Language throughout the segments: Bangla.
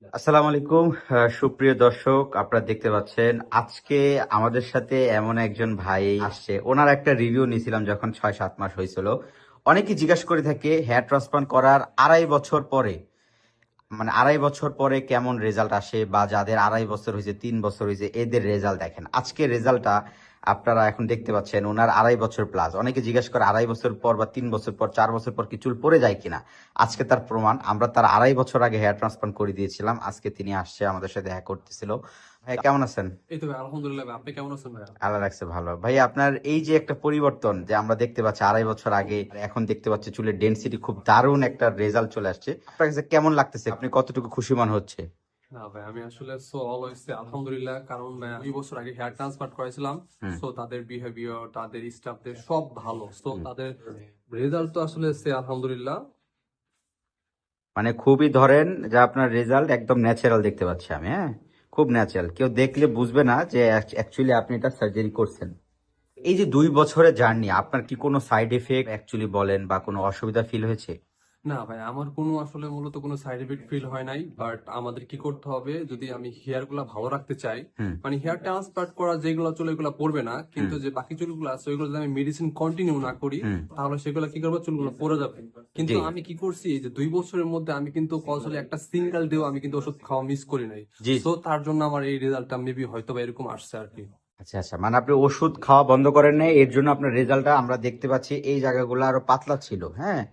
আসসালামু আলাইকুম। সুপ্রিয় দর্শক, আপনারা দেখতে পাচ্ছেন আজকে আমাদের সাথে এমন একজন ভাই আসছে। ওনার একটা রিভিউ নিয়েছিলাম যখন 6-7 মাস হয়েছিল। অনেকেই জিজ্ঞাসা করে থাকে হেয়ার ট্রান্সপ্লান্ট করার 2.5 বছর পরে, মানে 2.5 বছর পরে কেমন রেজাল্ট আসে, বা যাদের 2.5 বছর হয়েছে, 3 বছর হয়েছে, এদের রেজাল্ট দেখেন। আজকে রেজাল্টটা আপনারা এখন দেখতে পাচ্ছেন। ওনার 2.5 বছর প্লাস। অনেকে জিজ্ঞাসা করে 2.5 বছর পর বা 3 বছর পর, 4 বছর পর কি চুল পড়ে যায় কিনা। আজকে তার প্রমাণ। আমরা তার 2.5 বছর আগে হেয়ার ট্রান্সপ্লান্ট করে দিয়েছিলাম। আজকে তিনি আসছে, আমাদের সাথে দেখা করতেছিল। ভাই কেমন আছেন? এই তো ভাই, আলহামদুলিল্লাহ ভাই। আপনি কেমন আছেন ভাইয়া? আল্লাহ রাখছে ভালো। ভাই আপনার এই যে একটা পরিবর্তন যে আমরা দেখতে পাচ্ছি 2.5 বছর আগে, এখন দেখতে পাচ্ছি চুলের ডেনসিটি খুব দারুণ একটা রেজাল্ট চলে আসছে। আপনার কাছে কেমন লাগতেছে? আপনি কতটুকু খুশি মনে হচ্ছে? না ভাই, আমি আসলে সো অলওয়েজ আলহামদুলিল্লাহ। কারণ ভাই, 2 বছর আগে হেয়ার ট্রান্সপ্লান্ট করেছিলাম। হুম সো তাদের বিহেভিয়ার, তাদের স্টাফদের সব ভালো। সো হুম। তাদের রেজাল্ট তো আসলে আলহামদুলিল্লাহ। মানে খুবই ধরেন যে আপনার রেজাল্ট একদম ন্যাচারাল দেখতে পাচ্ছি আমি, হ্যাঁ। খুব ন্যাচারাল, কেউ দেখলে বুঝবে না যে অ্যাকচুয়ালি আপনি এটা সার্জারি করছেন। এই যে 2 বছরের জার্নি, আপনার কি কোনো সাইড এফেক্ট অ্যাকচুয়ালি বলেন বা কোনো অসুবিধা ফিল হয়েছে? না ভাই, আমার কোনো আসলে মূলত কোনো সাইড এফেক্ট ফিল হয় নাই। বাট আমাদের কি করতে হবে, যদি আমি হেয়ার গুলা ভালো রাখতে চাই, হুম মানে হেয়ার ট্রান্সপ্লান্ট করা যেগুলো চুল এগুলো পড়বে না, হুম কিন্তু যে বাকি চুলগুলো আছে ওইগুলো যদি আমি মেডিসিন কন্টিনিউ না করি, হুম। তাহলে সেগুলো কি করবো, চুলগুলো পড়ে যাবে। কিন্তু জি। আমি কি করছি, এই যে 2 বছরের মধ্যে আমি কিন্তু কৌশলে একটা সিঙ্গেল ডেও আমি কিন্তু ওষুধ খাওয়া মিস করি নাই। জি। সো তার জন্য আমার এই রেজাল্টটা মেবি হয়তো বা এরকম আসছে আর কি। আচ্ছা আচ্ছা, মানে আপনি ওষুধ খাওয়া বন্ধ করেন নাই, এর জন্য আপনার রেজাল্টটা আমরা দেখতে পাচ্ছি। এই জায়গাগুলো আরো পাতলা ছিল, হ্যাঁ।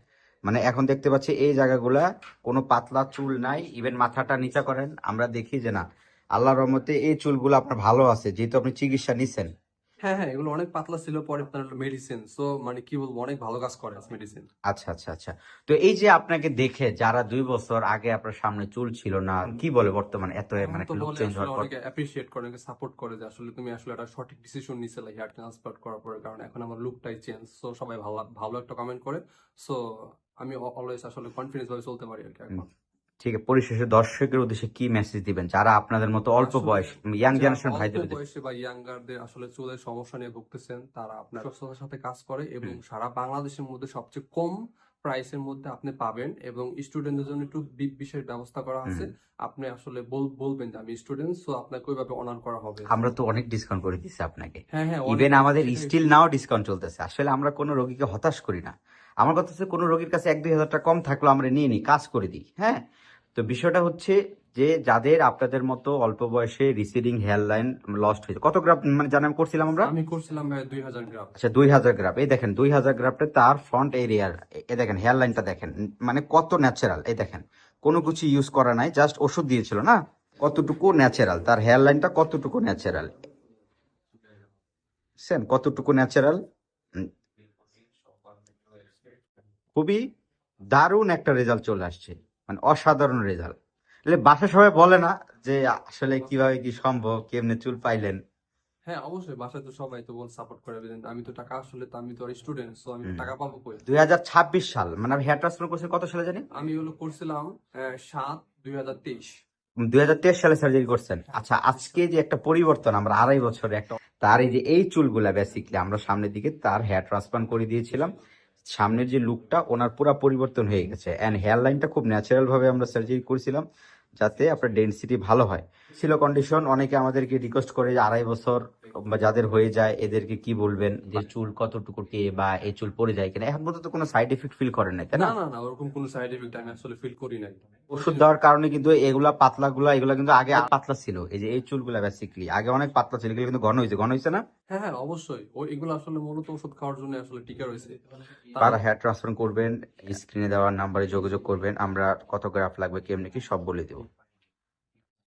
মানে এখন দেখতে পাচ্ছি এই জায়গাগুলা কোনো পাতলা চুল নাই। ইভেন মাথাটা নিচা করেন, আমরা দেখি যে না, আল্লাহর রহমতে এই চুলগুলো আপনার ভালো আছে, যেহেতু আপনি চিকিৎসা নিছেন। হ্যাঁ হ্যাঁ, এগুলো অনেক পাতলা ছিল, পরে আপনার মেডিসিন। সো মানে কি বলবো, অনেক ভালো কাজ করে মেডিসিন। আচ্ছা আচ্ছা আচ্ছা। তো এই যে আপনাকে দেখে যারা 2 বছর আগে আপনার সামনে চুল ছিল না, কি বলে বর্তমানে এত এখন মানে তো একটা লুক বলে চেঞ্জ আসলে হওয়ার পর? অনেকে অ্যাপ্রিসিয়েট করে, অনেকে সাপোর্ট করে যে আসলে তুমি আসলে একটা সঠিক ডিসিশন নিছিলে হেয়ার ট্রান্সপ্লান্ট করার পরে, কারণ এখন আমার লুকটাই চেঞ্জ। সো সবাই ভালো ভালো একটা কমেন্ট করে। সো আমি অলওয়েজ আসলে কনফিডেন্স ভাবে চলতে পারি আর কি হুম, এখন। ঠিক আছে। পরিশেষে দর্শকের উদ্দেশ্যে কি মেসেজ দিবেন যারা আপনাদের মতো অল্প আসলে বয়স, ইয়াং যারা জেনারেশন অল্প ভাইদের উদ্দেশ্যে? বয়সে বা ইয়াঙ্গারদের আসলে চুলের সমস্যা নিয়ে ভুগতেছেন, তারা আপনার সুস্থতার সাথে কাজ করে এবং হুম সারা বাংলাদেশের মধ্যে সবচেয়ে কম প্রাইসের মধ্যে আপনি পাবেন। এবং স্টুডেন্টদের জন্য একটু বিশেষ ব্যবস্থা করা হুম। আছে। আপনি আসলে বলবেন যে আমি স্টুডেন্ট, সো আপনাকে ওইভাবে অনার করা হবে। আমরা তো অনেক ডিসকাউন্ট করে দিচ্ছি আপনাকে। হ্যাঁ হ্যাঁ, অনেক ইভেন বেশি, আমাদের সেটাই। স্টিল নাও ডিসকাউন্ট চলতেছে। আসলে আমরা কোনো রোগীকে হতাশ করি না। আমার কথা হচ্ছে কোনো রোগীর কাছে 1-2 হাজার টাকা কম থাকলেও আমরা নিয়ে নিই, কাজ করে দিই, হ্যাঁ। তো বিষয়টা হচ্ছে যে যাদের আপনাদের মতো অল্প বয়সে রিসিডিং হেয়ার লাইন লস্ট হয়েছে, কত গ্রাফ মানে জানাম করছিলাম আমরা? আমি করছিলাম ভাই 2000 গ্রাম। আচ্ছা, 2,000 গ্রাফ। এই দেখেন 2,000 গ্রাফটা তার ফ্রন্ট এরিয়ার। এ দেখেন হেয়ার লাইনটা দেখেন, মানে কত ন্যাচারাল। এই দেখেন কোনো কিছু ইউজ করা নাই, জাস্ট ওষুধ দিয়েছিল না। কতটুকু ন্যাচারাল তার হেয়ার লাইনটা, কতটুকু ন্যাচারাল, বুঝছেন কতটুকু ন্যাচারাল। খুবই দারুণ একটা রেজাল্ট চলে আসছে, মানে অসাধারণ রেজাল্ট। বাসা সবাই বলে না যে আসলে কিভাবে কি সম্ভব, কেমনে চুল পাইলেন? হ্যাঁ অবশ্যই, বাসায় তো সবাই তো সাপোর্ট করে। আমি তো টাকা আসলে, তো আমি তো আর স্টুডেন্ট, সো আমি তো হুম। টাকা পাবো কই। 2026 সাল, মানে আপনি হেয়ার ট্রান্সফার করছেন কত সালে জানি? আমি হলো করছিলাম 7/2023। 2023 সালে সার্জারি করছেন। আচ্ছা, আজকে যে একটা পরিবর্তন আমরা 2.5 বছরে একটা, তার এই যে এই চুলগুলা বেসিকলি আমরা সামনের দিকে তার হেয়ার ট্রান্সপ্লান্ট করে দিয়েছিলাম। সামনের যে লুকটা ওনার পুরো পরিবর্তন হয়ে গেছে, এন্ড হেয়ার লাইনটা খুব ন্যাচারাল ভাবে আমরা সার্জারি করেছিলাম যাতে আপনার ডেন্সিটি ভালো হয়। ছিল কন্ডিশন, অনেকে আমাদেরকে রিকোয়েস্ট করে যে 2.5 বছর বা যাদের হয়ে যায় এদেরকে কি বলবেন, যে চুল কতটুকু কে বা এই চুল পড়ে যায় কিনা। এখন পর্যন্ত কোনো সাইড এফেক্ট ফিল করেন না, তাই না না? না না, ওরকম কোনো সাইড এফেক্ট আমি আসলে ফিল করি নাই। ওষুধ দেওয়ার কারণে কিন্তু এগুলা পাতলাগুলা, এগুলা কিন্তু আগে পাতলা ছিল। এই যে এই চুলগুলা বেসিক্যালি আগে অনেক পাতলা ছিল, এগুলো কিন্তু ঘন হয়েছে, ঘন হয়েছে না। হ্যাঁ হ্যাঁ অবশ্যই, এগুলো আসলে মূলত ওষুধ খাওয়ার জন্য আসলে টিকা রয়েছে। কারা হেয়ার ট্রান্সফার করবেন, স্ক্রিনে দেওয়ার নাম্বারে যোগাযোগ করবেন, আমরা কত গ্রাফ লাগবে কেমনি কি সব বলে দেবো।